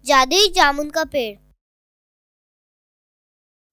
जादुई जामुन का पेड़।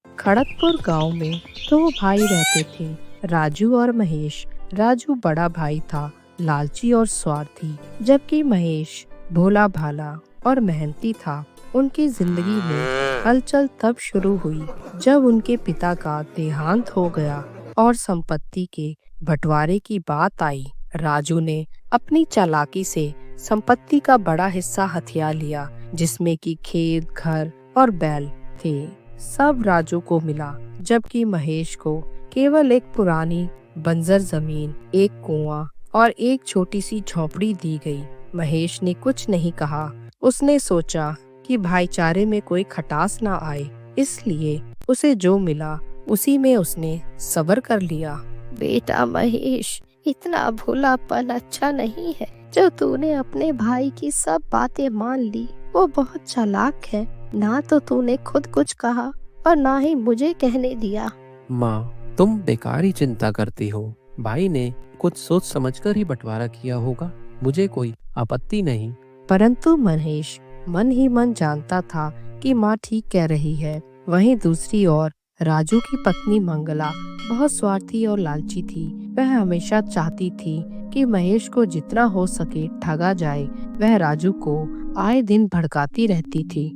खड़गपुर गांव में दो भाई रहते थे, राजू और महेश। राजू बड़ा भाई था, लालची और स्वार्थी, जबकि महेश भोला भाला और मेहनती था। उनकी जिंदगी में हलचल तब शुरू हुई जब उनके पिता का देहांत हो गया और संपत्ति के बंटवारे की बात आई। राजू ने अपनी चालाकी से संपत्ति का बड़ा हिस्सा हथिया लिया, जिसमें कि खेत, घर और बैल थे। सब राजू को मिला, जबकि महेश को केवल एक पुरानी बंजर जमीन, एक कुआं और एक छोटी सी झोपड़ी दी गई। महेश ने कुछ नहीं कहा। उसने सोचा कि भाईचारे में कोई खटास ना आए, इसलिए उसे जो मिला उसी में उसने सब्र कर लिया। बेटा महेश, इतना भोलापन अच्छा नहीं है। जो तूने अपने भाई की सब बातें मान ली, वो बहुत चालाक है। ना तो तूने खुद कुछ कहा और ना ही मुझे कहने दिया। माँ, तुम बेकार ही चिंता करती हो। भाई ने कुछ सोच समझकर ही बंटवारा किया होगा, मुझे कोई आपत्ति नहीं। परंतु महेश मन ही मन जानता था कि माँ ठीक कह रही है। वहीं दूसरी ओर राजू की पत्नी मंगला बहुत स्वार्थी और लालची थी। वह हमेशा चाहती थी कि महेश को जितना हो सके ठगा जाए। वह राजू को आए दिन भड़काती रहती थी।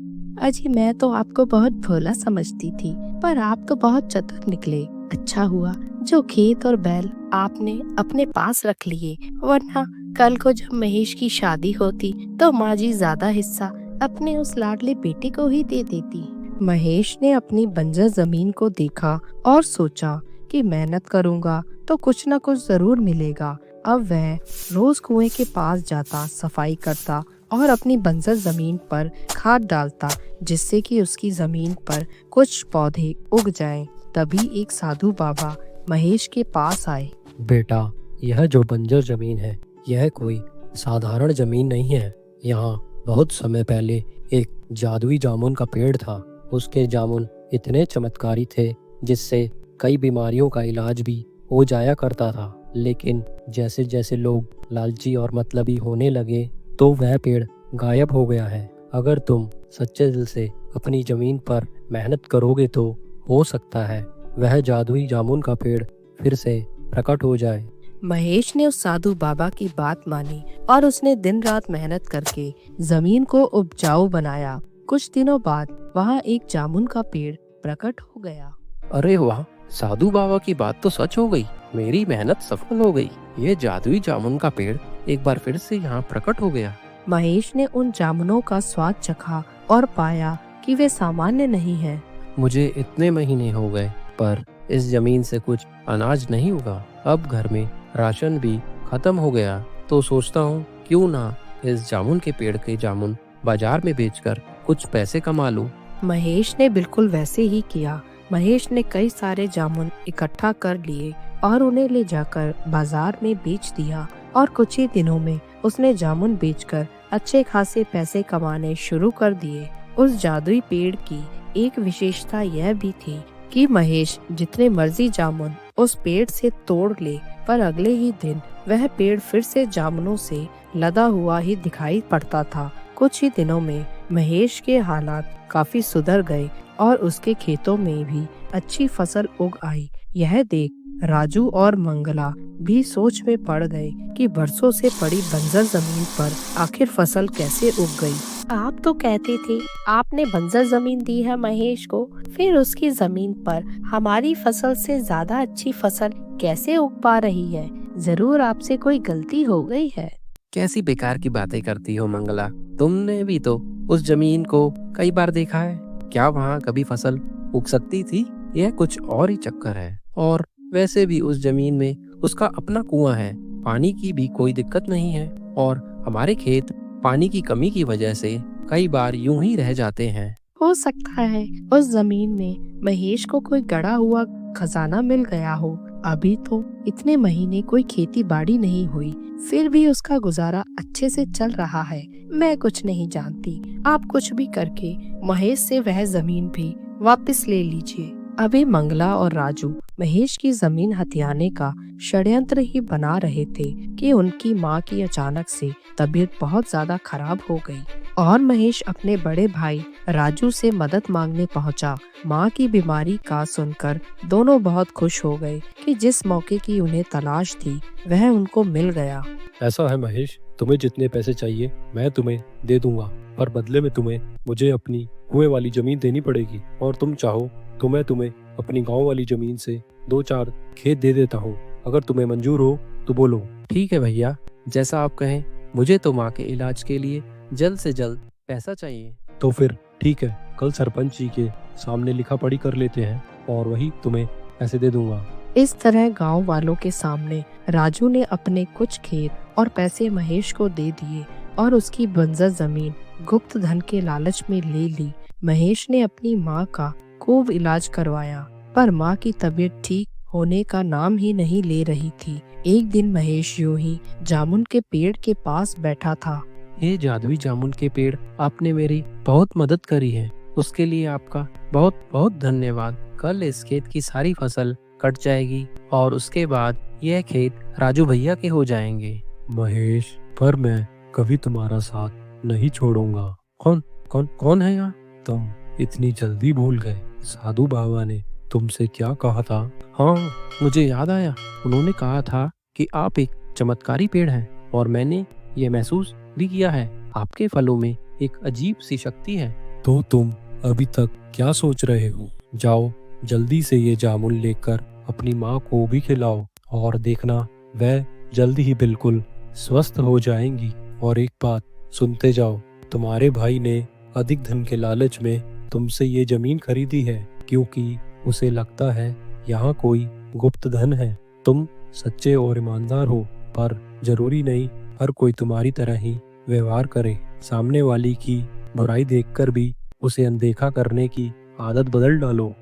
अजी, मैं तो आपको बहुत भोला समझती थी, पर आप तो बहुत चतुर निकले। अच्छा हुआ जो खेत और बैल आपने अपने पास रख लिए, वरना कल को जब महेश की शादी होती तो माँ जी ज्यादा हिस्सा अपने उस लाडले बेटे को ही दे देती। महेश ने अपनी बंजर जमीन को देखा और सोचा कि मेहनत करूंगा तो कुछ न कुछ जरूर मिलेगा। अब वह रोज कुएं के पास जाता, सफाई करता और अपनी बंजर जमीन पर खाद डालता, जिससे कि उसकी जमीन पर कुछ पौधे उग जाएं। तभी एक साधु बाबा महेश के पास आए। बेटा, यह जो बंजर जमीन है, यह कोई साधारण जमीन नहीं है। यहाँ बहुत समय पहले एक जादुई जामुन का पेड़ था। उसके जामुन इतने चमत्कारी थे जिससे कई बीमारियों का इलाज भी हो जाया करता था। लेकिन जैसे जैसे लोग लालची और मतलबी होने लगे तो वह पेड़ गायब हो गया है। अगर तुम सच्चे दिल से अपनी जमीन पर मेहनत करोगे तो हो सकता है वह जादुई जामुन का पेड़ फिर से प्रकट हो जाए। महेश ने उस साधु बाबा की बात मानी और उसने दिन रात मेहनत करके जमीन को उपजाऊ बनाया। कुछ दिनों बाद वहाँ एक जामुन का पेड़ प्रकट हो गया। अरे वाह, साधु बाबा की बात तो सच हो गई। मेरी मेहनत सफल हो गई। ये जादुई जामुन का पेड़ एक बार फिर से यहाँ प्रकट हो गया। महेश ने उन जामुनों का स्वाद चखा और पाया कि वे सामान्य नहीं हैं। मुझे इतने महीने हो गए पर इस जमीन से कुछ अनाज नहीं उगा। अब घर में राशन भी खत्म हो गया, तो सोचता हूँ क्यों ना इस जामुन के पेड़ के जामुन बाजार में बेचकर कुछ पैसे कमा लूं। महेश ने बिल्कुल वैसे ही किया। महेश ने कई सारे जामुन इकट्ठा कर लिए और उन्हें ले जाकर बाजार में बेच दिया और कुछ ही दिनों में उसने जामुन बेचकर अच्छे खासे पैसे कमाने शुरू कर दिए। उस जादुई पेड़ की एक विशेषता यह भी थी कि महेश जितने मर्जी जामुन उस पेड़ से तोड़ ले, पर अगले ही दिन वह पेड़ फिर से जामुनों से लदा हुआ ही दिखाई पड़ता था। कुछ ही दिनों में महेश के हालात काफी सुधर गए और उसके खेतों में भी अच्छी फसल उग आई। यह देख राजू और मंगला भी सोच में पड़ गए कि बरसों से पड़ी बंजर जमीन पर आखिर फसल कैसे उग गई। आप तो कहते थे आपने बंजर जमीन दी है महेश को, फिर उसकी जमीन पर हमारी फसल से ज्यादा अच्छी फसल कैसे उग पा रही है? जरूर आपसे कोई गलती हो गई है। कैसी बेकार की बातें करती हो मंगला। तुमने भी तो उस जमीन को कई बार देखा है। क्या वहाँ कभी फसल उग सकती थी? यह कुछ और ही चक्कर है। और वैसे भी उस जमीन में उसका अपना कुआं है, पानी की भी कोई दिक्कत नहीं है। और हमारे खेत पानी की कमी की वजह से कई बार यूं ही रह जाते हैं। हो सकता है उस जमीन में महेश को कोई गड़ा हुआ खजाना मिल गया हो। अभी तो इतने महीने कोई खेती बाड़ी नहीं हुई, फिर भी उसका गुजारा अच्छे से चल रहा है। मैं कुछ नहीं जानती। आप कुछ भी करके महेश से वह जमीन भी वापस ले लीजिए। अभी मंगला और राजू महेश की जमीन हथियाने का षड्यंत्र ही बना रहे थे कि उनकी माँ की अचानक से तबीयत बहुत ज्यादा खराब हो गई। और महेश अपने बड़े भाई राजू से मदद मांगने पहुंचा। माँ की बीमारी का सुनकर दोनों बहुत खुश हो गए कि जिस मौके की उन्हें तलाश थी वह उनको मिल गया। ऐसा है महेश, तुम्हें जितने पैसे चाहिए मैं तुम्हें दे दूंगा, पर बदले में तुम्हें मुझे अपनी कुएं वाली जमीन देनी पड़ेगी। और तुम चाहो तो मैं तुम्हें अपनी गांव वाली जमीन से 2-4 खेत दे देता हूँ। अगर तुम्हें मंजूर हो तो बोलो। ठीक है भैया, जैसा आप कहें। मुझे तो माँ के इलाज के लिए जल्द से जल्द पैसा चाहिए। तो फिर ठीक है, कल सरपंच जी के सामने लिखा पढ़ी कर लेते हैं और वही तुम्हें पैसे दे दूंगा। इस तरह गांव वालों के सामने राजू ने अपने कुछ खेत और पैसे महेश को दे दिए और उसकी बंजर जमीन गुप्त धन के लालच में ले ली। महेश ने अपनी माँ का खूब इलाज करवाया, पर माँ की तबीयत ठीक होने का नाम ही नहीं ले रही थी। एक दिन महेश यूं ही जामुन के पेड़ के पास बैठा था। ये जादुई जामुन के पेड़, आपने मेरी बहुत मदद करी है, उसके लिए आपका बहुत बहुत धन्यवाद। कल इस खेत की सारी फसल कट जाएगी और उसके बाद यह खेत राजू भैया के हो जाएंगे। महेश, पर मैं कभी तुम्हारा साथ नहीं छोड़ूंगा। कौन कौन कौन है यहाँ? तुम इतनी जल्दी भूल गए? साधु बाबा ने तुमसे क्या कहा था? हाँ, मुझे याद आया। उन्होंने कहा था कि आप एक चमत्कारी पेड़ हैं और मैंने ये महसूस भी किया है। आपके फलों में एक अजीब सी शक्ति है। तो तुम अभी तक क्या सोच रहे हो? जाओ जल्दी से ये जामुन लेकर अपनी माँ को भी खिलाओ और देखना वह जल्दी ही बिल्कुल स्वस्थ हो जाएंगी। और एक बात सुनते जाओ, तुम्हारे भाई ने अधिक धन के लालच में तुमसे ये जमीन खरीदी है क्योंकि उसे लगता है यहाँ कोई गुप्त धन है। तुम सच्चे और ईमानदार हो, पर जरूरी नहीं हर कोई तुम्हारी तरह ही व्यवहार करे। सामने वाली की बुराई देखकर भी उसे अनदेखा करने की आदत बदल डालो।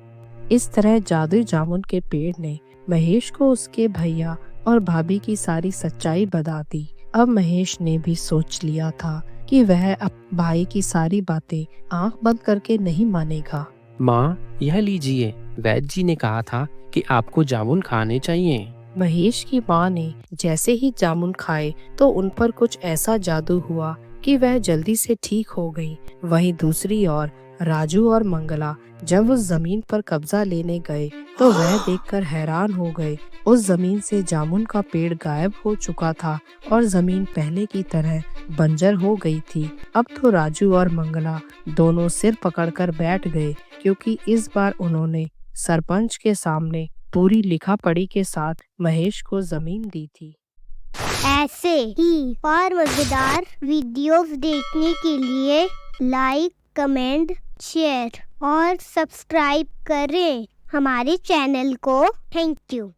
इस तरह जादुई जामुन के पेड़ ने महेश को उसके भैया और भाभी की सारी सच्चाई बता दी। अब महेश ने भी सोच लिया था कि वह अब भाई की सारी बातें आंख बंद करके नहीं मानेगा। माँ, यह लीजिए, वैद्य जी ने कहा था कि आपको जामुन खाने चाहिए। महेश की माँ ने जैसे ही जामुन खाए तो उन पर कुछ ऐसा जादू हुआ कि वह जल्दी से ठीक हो गई। वहीं दूसरी ओर राजू और मंगला जब उस जमीन पर कब्जा लेने गए तो वह देखकर हैरान हो गए। उस जमीन से जामुन का पेड़ गायब हो चुका था और जमीन पहले की तरह बंजर हो गई थी। अब तो राजू और मंगला दोनों सिर पकड़कर बैठ गए क्योंकि इस बार उन्होंने सरपंच के सामने पूरी लिखा पढ़ी के साथ महेश को जमीन दी थी। ऐसे ही और मजेदार वीडियोस देखने के लिए लाइक, कमेंट, शेयर और सब्सक्राइब करें हमारे चैनल को। Thank you.